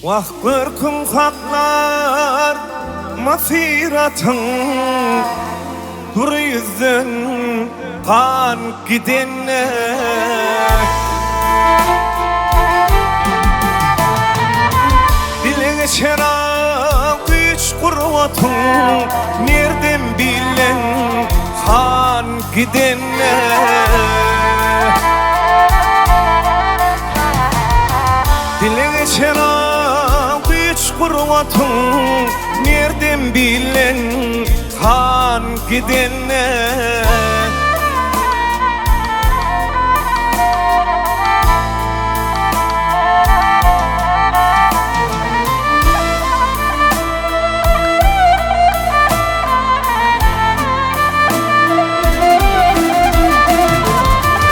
Vakbırkın haklar masiratın dur yüzün kan gidene dile geçer güç kurvatın nereden bilen kan gidene dile geçer kurvatın nereden bilen kan gidene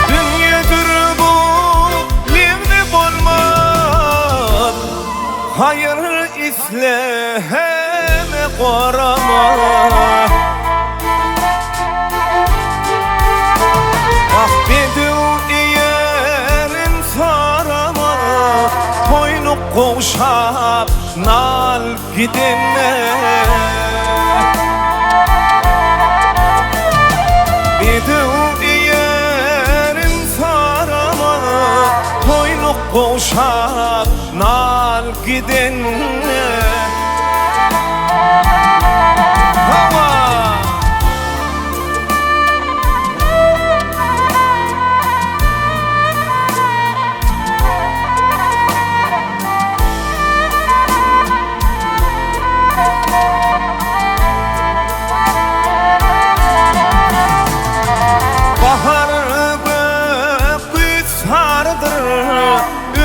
dünyadır bu livne bolmaz hayır İslam'e korama Ahmedu yerin sarama Boynu koşap nal gidene Ahmedu yerin sarama Boynu koşap nal gidene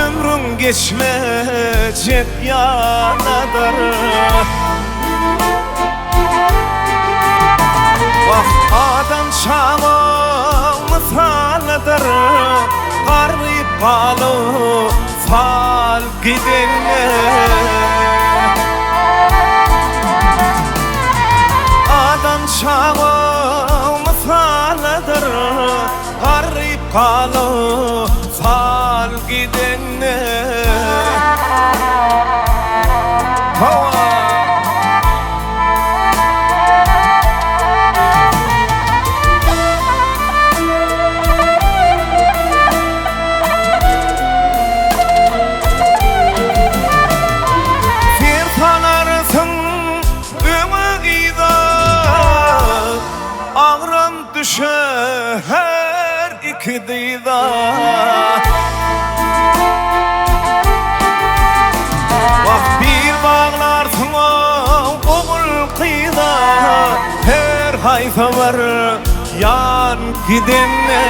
ömrün geçmeyecek yanadır Vah adam çamı misalıdır Garip balı fal gidene Adam çamı misalıdır Garip balı fal gidene Firtalarsın ümüğüde ağrım düşer iki dıyda Vah bir bağlarsın oğul kıyıda her hayfa var yan gidene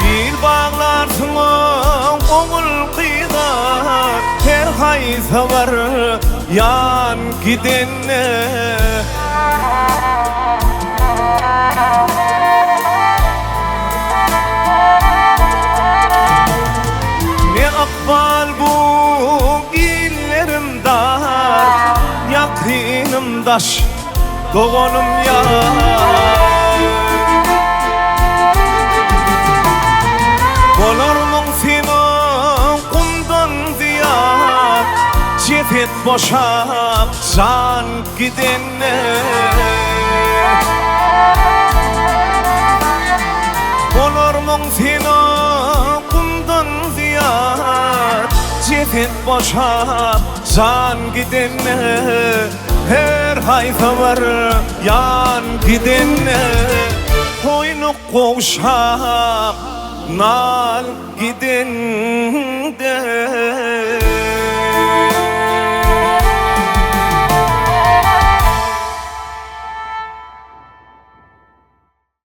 bir bağlarsın oğul kıyıda her hayfa var yan gidene Ne akbal bu illerim dar Yakınım daş doğanım ya Bolormun senin kundan ziyad Cefet boşap can gidene Bolormun senin kundan ziyad Cefet boşap can gidene Her hayfa var yan gidene Boynu koşap nal gidene